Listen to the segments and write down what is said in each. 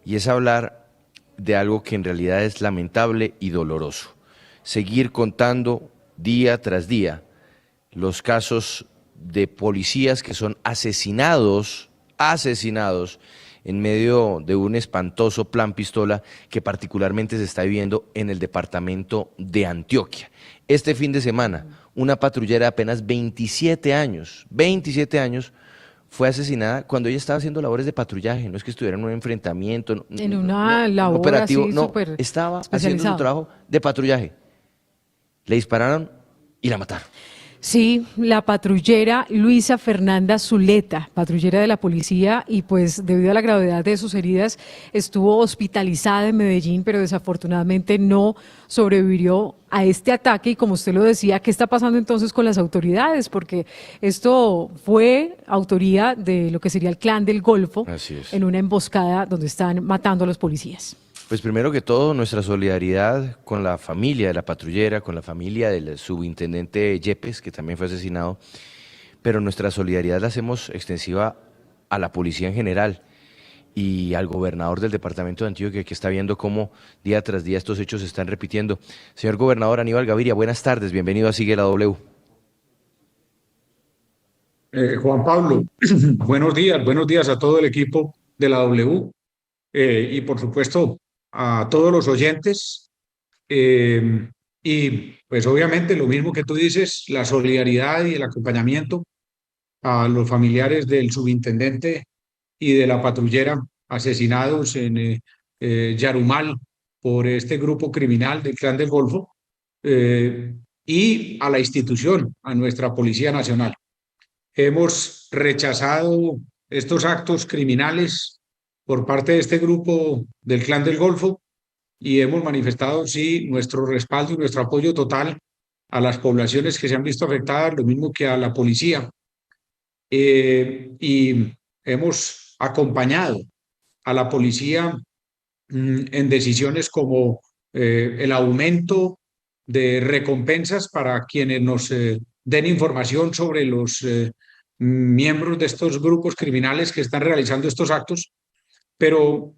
y es hablar de algo que en realidad es lamentable y doloroso. Seguir contando día tras día los casos de policías que son asesinados en medio de un espantoso plan pistola que particularmente se está viviendo en el departamento de Antioquia. Este fin de semana, una patrullera de apenas 27 años, fue asesinada cuando ella estaba haciendo labores de patrullaje. No es que estuviera en un enfrentamiento, no, En no, una un labor operativo, así no, súper estaba haciendo su especializada. trabajo de patrullaje. Le dispararon y la mataron. Sí, la patrullera Luisa Fernanda Zuleta, patrullera de la policía, y pues debido a la gravedad de sus heridas estuvo hospitalizada en Medellín, pero desafortunadamente no sobrevivió a este ataque. Y como usted lo decía, ¿qué está pasando entonces con las autoridades? Porque esto fue autoría de lo que sería el Clan del Golfo Así es. en una emboscada donde están matando a los policías. Pues primero que todo, nuestra solidaridad con la familia de la patrullera, con la familia del subintendente Yepes, que también fue asesinado, pero nuestra solidaridad la hacemos extensiva a la policía en general y al gobernador del departamento de Antioquia, que está viendo cómo día tras día estos hechos se están repitiendo. Señor gobernador Aníbal Gaviria, buenas tardes, bienvenido a Sigue la W. Juan Pablo, buenos días a todo el equipo de la W y por supuesto a todos los oyentes. Y pues obviamente lo mismo que tú dices, la solidaridad y el acompañamiento a los familiares del subintendente y de la patrullera asesinados en Yarumal por este grupo criminal del Clan del Golfo, eh, y a la institución, a nuestra Policía Nacional. Hemos rechazado estos actos criminales por parte de este grupo del Clan del Golfo y hemos manifestado, sí, nuestro respaldo y nuestro apoyo total a las poblaciones que se han visto afectadas, lo mismo que a la policía. Y hemos acompañado a la policía en decisiones como el aumento de recompensas para quienes nos den información sobre los miembros de estos grupos criminales que están realizando estos actos, pero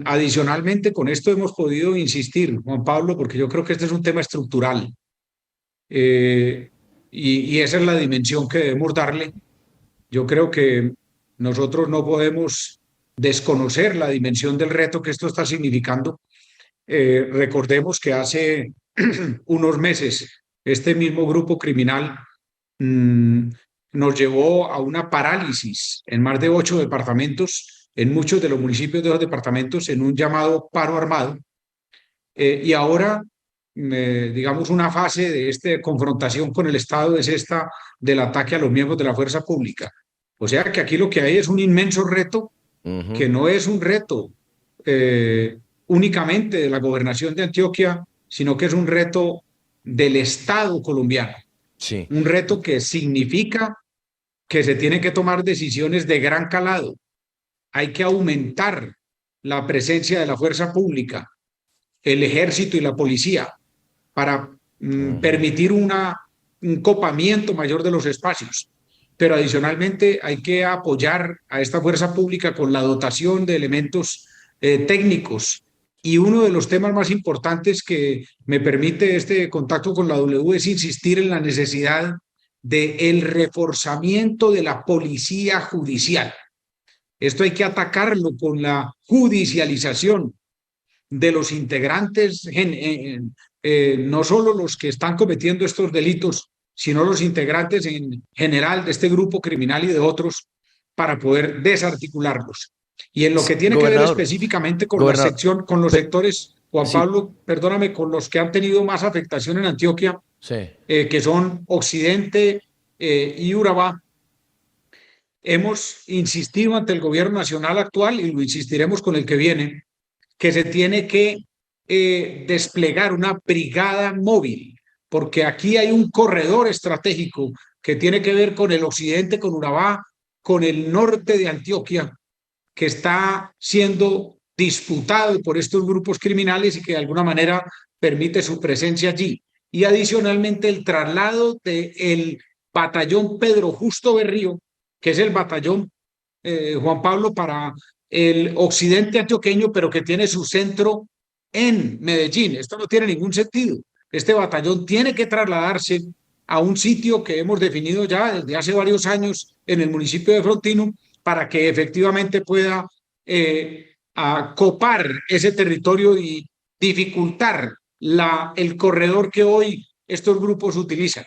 adicionalmente con esto hemos podido insistir, Juan Pablo, porque yo creo que este es un tema estructural, eh, y esa es la dimensión que debemos darle. Yo creo que nosotros no podemos desconocer la dimensión del reto que esto está significando. Recordemos que hace unos meses este mismo grupo criminal mmm, nos llevó a una parálisis en más de 8 departamentos, en muchos de los municipios de los departamentos, en un llamado paro armado. Y ahora, digamos, una fase de esta confrontación con el Estado es esta del ataque a los miembros de la fuerza pública. O sea que aquí lo que hay es un inmenso reto que no es un reto únicamente de la gobernación de Antioquia, sino que es un reto del Estado colombiano, Sí, un reto que significa que se tienen que tomar decisiones de gran calado. Hay que aumentar la presencia de la fuerza pública, el ejército y la policía para permitir un copamiento mayor de los espacios. Pero adicionalmente hay que apoyar a esta fuerza pública con la dotación de elementos técnicos. Y uno de los temas más importantes que me permite este contacto con la W es insistir en la necesidad del reforzamiento de la policía judicial. Esto hay que atacarlo con la judicialización de los integrantes, no solo los que están cometiendo estos delitos, sino los integrantes en general de este grupo criminal y de otros, para poder desarticularlos. Y en lo que tiene que ver gobernador, específicamente con la gobernador, sección, con los sectores, Juan sí, Pablo, perdóname, con los que han tenido más afectación en Antioquia, sí. que son Occidente y Urabá, hemos insistido ante el gobierno nacional actual y lo insistiremos con el que viene, que se tiene que desplegar una brigada móvil, porque aquí hay un corredor estratégico que tiene que ver con el occidente, con Urabá, con el norte de Antioquia, que está siendo disputado por estos grupos criminales y que de alguna manera permite su presencia allí. Y adicionalmente el traslado del batallón Pedro Justo Berrío, que es el batallón Juan Pablo, para el occidente antioqueño, pero que tiene su centro en Medellín. Esto no tiene ningún sentido. Este batallón tiene que trasladarse a un sitio que hemos definido ya desde hace varios años en el municipio de Frontino para que efectivamente pueda copar ese territorio y dificultar el corredor que hoy estos grupos utilizan.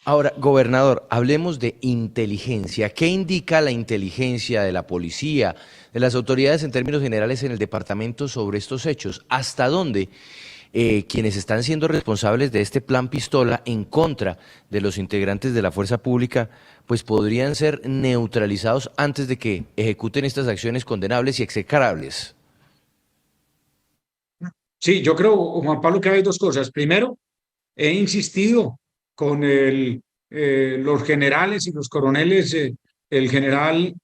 Ahora, gobernador, hablemos de inteligencia. ¿Qué indica la inteligencia de la policía, de las autoridades en términos generales en el departamento sobre estos hechos? ¿Hasta dónde quienes están siendo responsables de este plan pistola en contra de los integrantes de la fuerza pública, pues podrían ser neutralizados antes de que ejecuten estas acciones condenables y execrables? Sí, yo creo, Juan Pablo, que hay dos cosas. Primero, he insistido con los generales y los coroneles, el general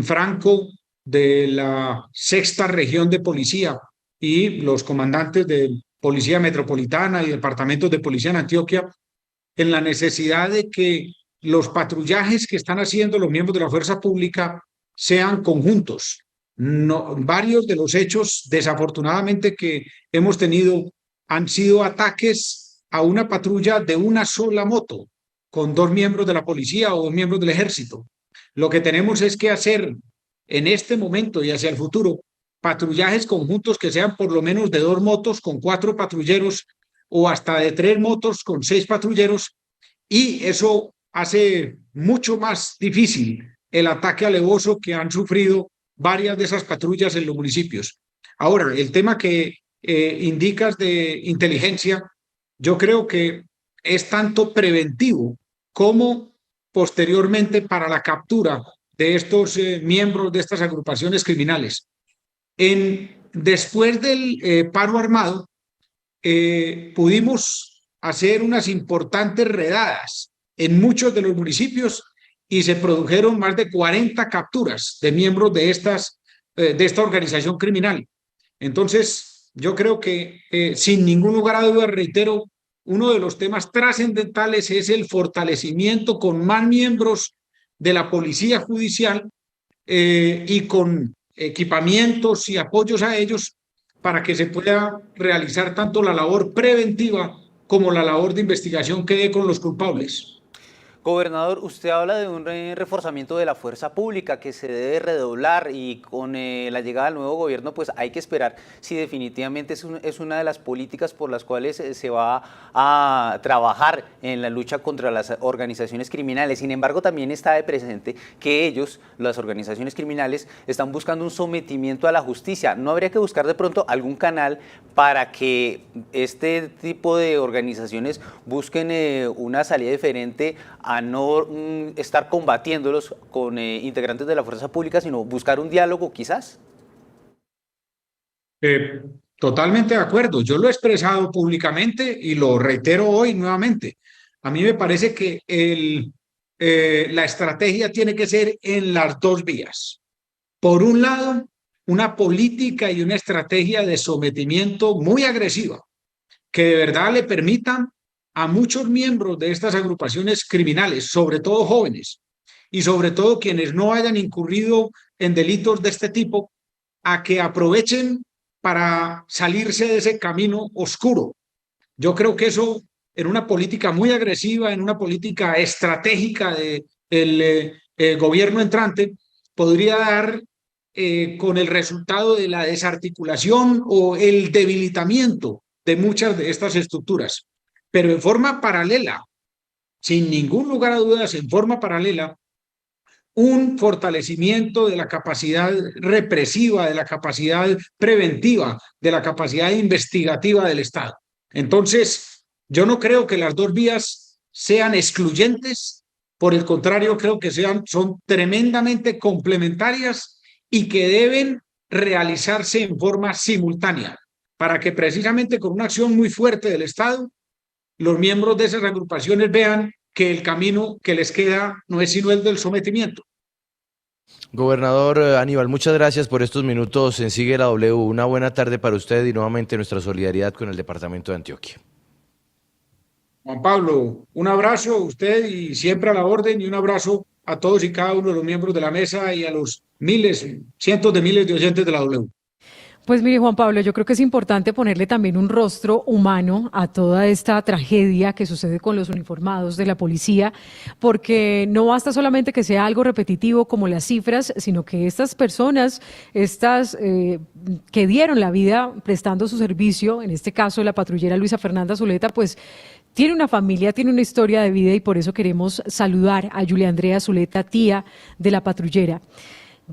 Franco de la sexta región de policía y los comandantes de Policía Metropolitana y departamentos de policía en Antioquia, en la necesidad de que los patrullajes que están haciendo los miembros de la fuerza pública sean conjuntos. No, varios de los hechos, desafortunadamente, que hemos tenido han sido ataques a una patrulla de una sola moto, con dos miembros de la policía o dos miembros del ejército. Lo que tenemos es que hacer en este momento y hacia el futuro patrullajes conjuntos que sean por lo menos de dos motos con cuatro patrulleros o hasta de tres motos con seis patrulleros, y eso hace mucho más difícil el ataque alevoso que han sufrido varias de esas patrullas en los municipios. Ahora, el tema que indicas de inteligencia, yo creo que es tanto preventivo como posteriormente para la captura de estos miembros de estas agrupaciones criminales. Después del paro armado, pudimos hacer unas importantes redadas en muchos de los municipios y se produjeron más de 40 capturas de miembros de esta organización criminal. Entonces, yo creo que sin ningún lugar a dudas, reitero, uno de los temas trascendentales es el fortalecimiento con más miembros de la policía judicial y con equipamientos y apoyos a ellos para que se pueda realizar tanto la labor preventiva como la labor de investigación que dé con los culpables. Gobernador, usted habla de un reforzamiento de la fuerza pública que se debe redoblar y con la llegada del nuevo gobierno pues hay que esperar si definitivamente es una de las políticas por las cuales se va a trabajar en la lucha contra las organizaciones criminales. Sin embargo, también está de presente que ellos, las organizaciones criminales, están buscando un sometimiento a la justicia. ¿No habría que buscar de pronto algún canal para que este tipo de organizaciones busquen una salida diferente a no estar combatiéndolos con integrantes de la fuerza pública, sino buscar un diálogo quizás? Totalmente de acuerdo. Yo lo he expresado públicamente y lo reitero hoy nuevamente. A mí me parece que la estrategia tiene que ser en las dos vías. Por un lado, una política y una estrategia de sometimiento muy agresiva, que de verdad le permitan a muchos miembros de estas agrupaciones criminales, sobre todo jóvenes, y sobre todo quienes no hayan incurrido en delitos de este tipo, a que aprovechen para salirse de ese camino oscuro. Yo creo que eso, en una política muy agresiva, en una política estratégica del gobierno entrante, podría dar con el resultado de la desarticulación o el debilitamiento de muchas de estas estructuras. Pero en forma paralela, sin ningún lugar a dudas, en forma paralela, un fortalecimiento de la capacidad represiva, de la capacidad preventiva, de la capacidad investigativa del Estado. Entonces, yo no creo que las dos vías sean excluyentes, por el contrario, creo que son tremendamente complementarias y que deben realizarse en forma simultánea, para que precisamente con una acción muy fuerte del Estado, los miembros de esas agrupaciones vean que el camino que les queda no es sino el del sometimiento. Gobernador Aníbal, muchas gracias por estos minutos en Sigue la W. Una buena tarde para usted y nuevamente nuestra solidaridad con el departamento de Antioquia. Juan Pablo, un abrazo a usted y siempre a la orden, y un abrazo a todos y cada uno de los miembros de la mesa y a los miles, cientos de miles de oyentes de la W. Pues mire, Juan Pablo, yo creo que es importante ponerle también un rostro humano a toda esta tragedia que sucede con los uniformados de la policía, porque no basta solamente que sea algo repetitivo como las cifras, sino que estas personas, que dieron la vida prestando su servicio, en este caso la patrullera Luisa Fernanda Zuleta, pues tiene una familia, tiene una historia de vida y por eso queremos saludar a Julia Andrea Zuleta, tía de la patrullera.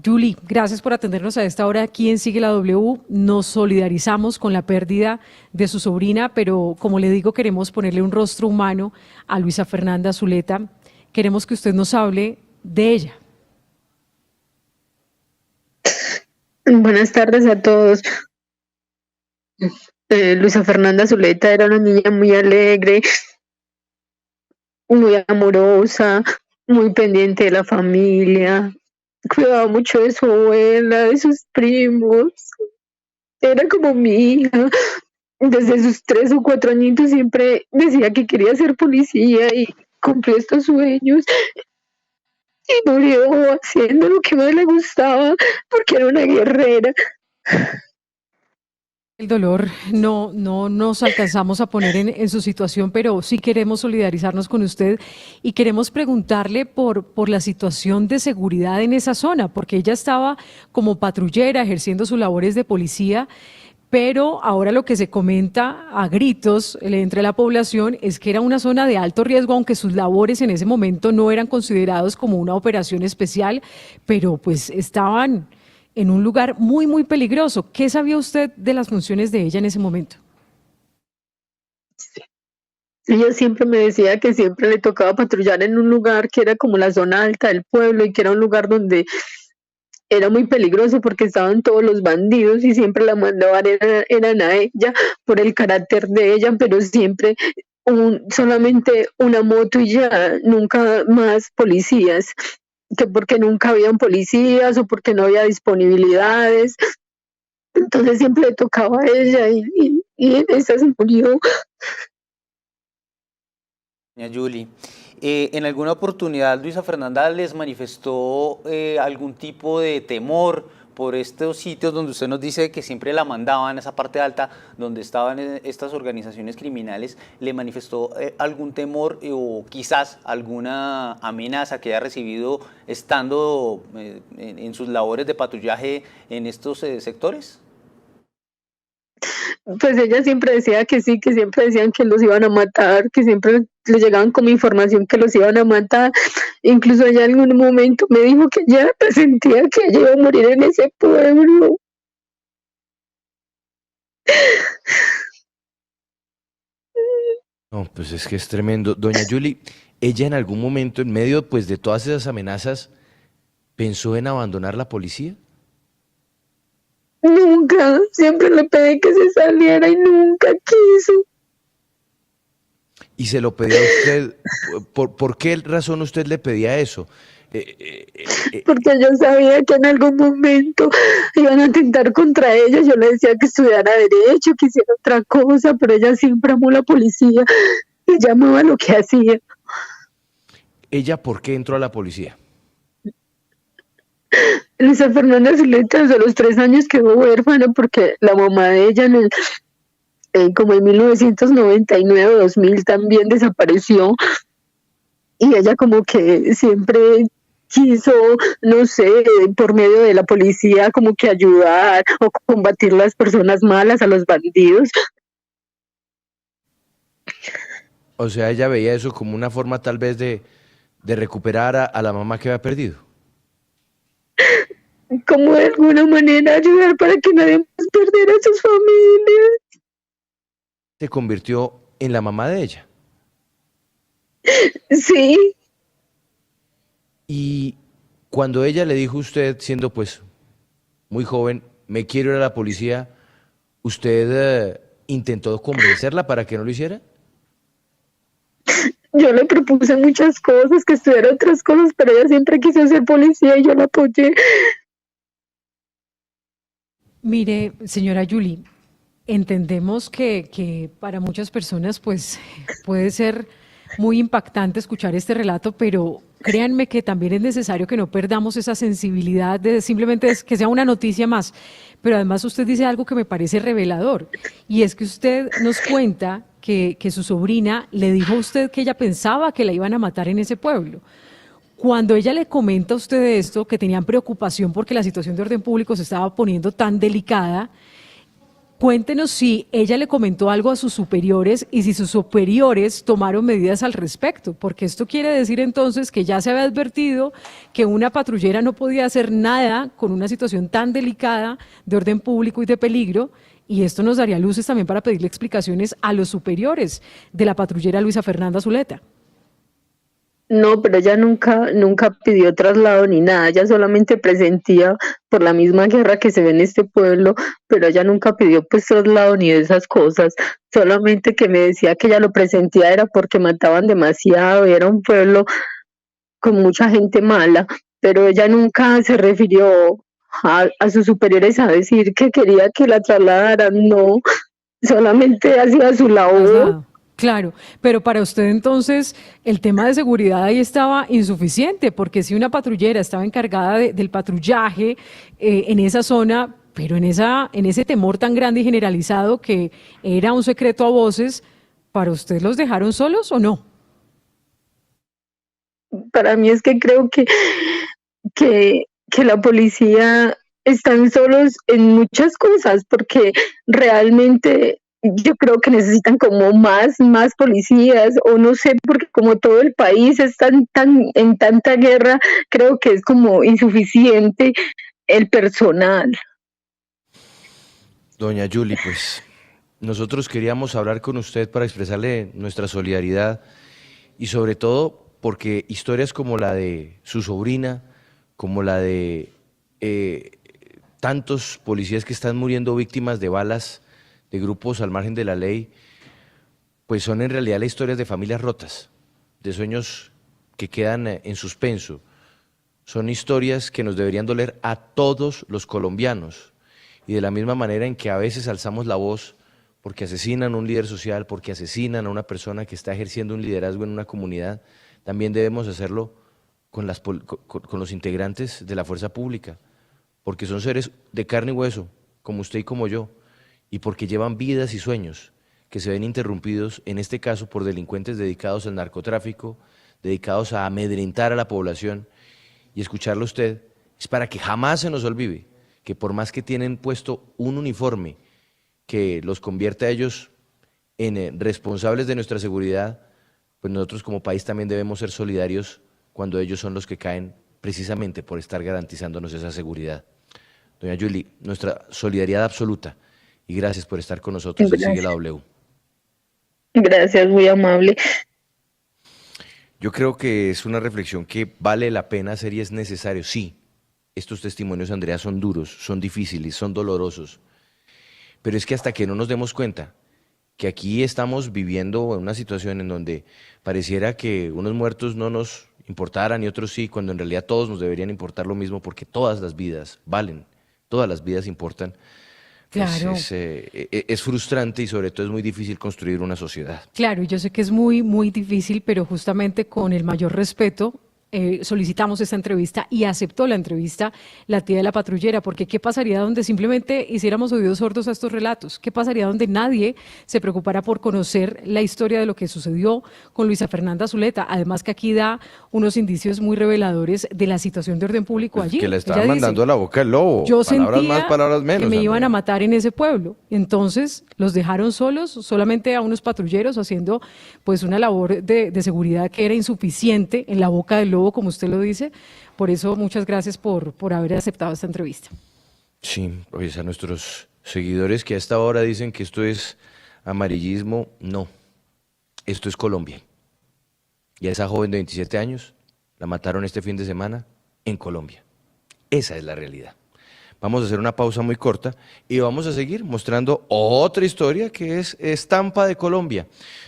Julie, gracias por atendernos a esta hora aquí en Sigue la W. Nos solidarizamos con la pérdida de su sobrina, pero como le digo, queremos ponerle un rostro humano a Luisa Fernanda Zuleta. Queremos que usted nos hable de ella. Buenas tardes a todos. Luisa Fernanda Zuleta era una niña muy alegre, muy amorosa, muy pendiente de la familia. Cuidaba mucho de su abuela, de sus primos. Era como mi hija. Desde sus 3 o 4 añitos siempre decía que quería ser policía y cumplió estos sueños. Y murió haciendo lo que más le gustaba porque era una guerrera. El dolor no nos alcanzamos a poner en su situación, pero sí queremos solidarizarnos con usted y queremos preguntarle por la situación de seguridad en esa zona, porque ella estaba como patrullera ejerciendo sus labores de policía, pero ahora lo que se comenta a gritos entre la población es que era una zona de alto riesgo, aunque sus labores en ese momento no eran considerados como una operación especial, pero pues estaban en un lugar muy, muy peligroso. ¿Qué sabía usted de las funciones de ella en ese momento? Ella siempre me decía que siempre le tocaba patrullar en un lugar que era como la zona alta del pueblo y que era un lugar donde era muy peligroso porque estaban todos los bandidos y siempre la mandaban eran a ella por el carácter de ella, pero siempre solamente una moto y ya, nunca más policías, que porque nunca habían policías o porque no había disponibilidades. Entonces siempre le tocaba a ella y en esa se murió. Doña Julie, ¿en alguna oportunidad Luisa Fernanda les manifestó algún tipo de temor por estos sitios donde usted nos dice que siempre la mandaban, esa parte alta donde estaban estas organizaciones criminales? ¿Le manifestó algún temor o quizás alguna amenaza que haya recibido estando en sus labores de patrullaje en estos sectores? Pues ella siempre decía que sí, que siempre decían que los iban a matar, que siempre les llegaban como información que los iban a matar. Incluso ella en algún momento me dijo que ya sentía que ella iba a morir en ese pueblo. No, pues es que es tremendo. Doña Julie, ella en algún momento, en medio pues de todas esas amenazas, ¿pensó en abandonar la policía? Nunca, siempre le pedí que se saliera y nunca quiso. Y se lo pedía a usted, ¿por qué razón usted le pedía eso? Porque yo sabía que en algún momento iban a atentar contra ella. Yo le decía que estudiara derecho, que hiciera otra cosa, pero ella siempre amó la policía. Ella amaba lo que hacía. ¿Ella por qué entró a la policía? Luisa Fernanda Zuleta desde los 3 años quedó huérfana porque la mamá de ella como en 1999 o 2000 también desapareció y ella como que siempre quiso, no sé, por medio de la policía como que ayudar o combatir las personas malas, a los bandidos. O sea, ella veía eso como una forma tal vez de recuperar a la mamá que había perdido. Como de alguna manera ayudar para que nadie más perdiera a sus familias. Se convirtió en la mamá de ella. Sí. Y cuando ella le dijo a usted, siendo pues muy joven, me quiero ir a la policía, ¿usted intentó convencerla para que no lo hiciera? Yo le propuse muchas cosas, que estudiara otras cosas, pero ella siempre quiso ser policía y yo la apoyé. Mire, señora Julie, entendemos que para muchas personas pues puede ser muy impactante escuchar este relato, pero créanme que también es necesario que no perdamos esa sensibilidad de simplemente que sea una noticia más. Pero además usted dice algo que me parece revelador, y es que usted nos cuenta que su sobrina le dijo a usted que ella pensaba que la iban a matar en ese pueblo. Cuando ella le comenta a usted esto, que tenían preocupación porque la situación de orden público se estaba poniendo tan delicada, cuéntenos si ella le comentó algo a sus superiores y si sus superiores tomaron medidas al respecto, porque esto quiere decir entonces que ya se había advertido que una patrullera no podía hacer nada con una situación tan delicada de orden público y de peligro, y esto nos daría luces también para pedirle explicaciones a los superiores de la patrullera Luisa Fernanda Zuleta. No, pero ella nunca pidió traslado ni nada, ella solamente presentía por la misma guerra que se ve en este pueblo, pero ella nunca pidió pues traslado ni de esas cosas, solamente que me decía que ella lo presentía era porque mataban demasiado y era un pueblo con mucha gente mala, pero ella nunca se refirió a sus superiores a decir que quería que la trasladaran, no, solamente hacía su labor. Claro, pero para usted entonces el tema de seguridad ahí estaba insuficiente, porque si una patrullera estaba encargada del patrullaje en esa zona, pero en ese temor tan grande y generalizado que era un secreto a voces, ¿para usted los dejaron solos o no? Para mí es que creo que la policía están solos en muchas cosas, porque realmente yo creo que necesitan como más policías, o no sé, porque como todo el país está en tanta guerra, creo que es como insuficiente el personal. Doña Yuli, pues nosotros queríamos hablar con usted para expresarle nuestra solidaridad y sobre todo porque historias como la de su sobrina, como la de tantos policías que están muriendo víctimas de balas de grupos al margen de la ley, pues son en realidad las historias de familias rotas, de sueños que quedan en suspenso. Son historias que nos deberían doler a todos los colombianos. Y de la misma manera en que a veces alzamos la voz porque asesinan a un líder social, porque asesinan a una persona que está ejerciendo un liderazgo en una comunidad, también debemos hacerlo con los integrantes de la fuerza pública, porque son seres de carne y hueso, como usted y como yo, y porque llevan vidas y sueños que se ven interrumpidos, en este caso por delincuentes dedicados al narcotráfico, dedicados a amedrentar a la población. Y escucharlo a usted es para que jamás se nos olvide que por más que tienen puesto un uniforme que los convierte a ellos en responsables de nuestra seguridad, pues nosotros como país también debemos ser solidarios cuando ellos son los que caen precisamente por estar garantizándonos esa seguridad. Doña Yuli, nuestra solidaridad absoluta y gracias por estar con nosotros. Sigue la W. Gracias, muy amable. Yo creo que es una reflexión que vale la pena hacer y es necesario. Sí, estos testimonios, Andrea, son duros, son difíciles, son dolorosos, pero es que hasta que no nos demos cuenta que aquí estamos viviendo una situación en donde pareciera que unos muertos no nos importaran y otros sí, cuando en realidad todos nos deberían importar lo mismo porque todas las vidas valen, todas las vidas importan. Claro. Pues es frustrante y sobre todo es muy difícil construir una sociedad. Claro, y yo sé que es muy, muy difícil, pero justamente con el mayor respeto solicitamos esta entrevista y aceptó la entrevista la tía de la patrullera, porque ¿qué pasaría donde simplemente hiciéramos oídos sordos a estos relatos? ¿Qué pasaría donde nadie se preocupara por conocer la historia de lo que sucedió con Luisa Fernanda Zuleta? Además que aquí da unos indicios muy reveladores de la situación de orden público Pues allí. que le estaban mandando a la boca el lobo. Yo palabras sentía más, palabras menos. que me iban Andrea. a matar en ese pueblo. Entonces los dejaron solos, solamente a unos patrulleros haciendo pues una labor de seguridad que era insuficiente en la boca del lobo, como usted lo dice. Por eso muchas gracias por haber aceptado esta entrevista. Sí, pues a nuestros seguidores que a esta hora dicen que esto es amarillismo, no, esto es Colombia. Y a esa joven de 27 años la mataron este fin de semana en Colombia. Esa es la realidad. Vamos a hacer una pausa muy corta y vamos a seguir mostrando otra historia que es estampa de Colombia.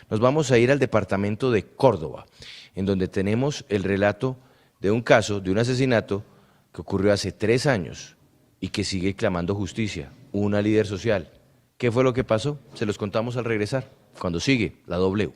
Nos vamos a ir al departamento de Córdoba, en donde tenemos el relato de un caso, de un asesinato que ocurrió hace 3 años y que sigue clamando justicia, una líder social. ¿Qué fue lo que pasó? Se los contamos al regresar, cuando sigue la W.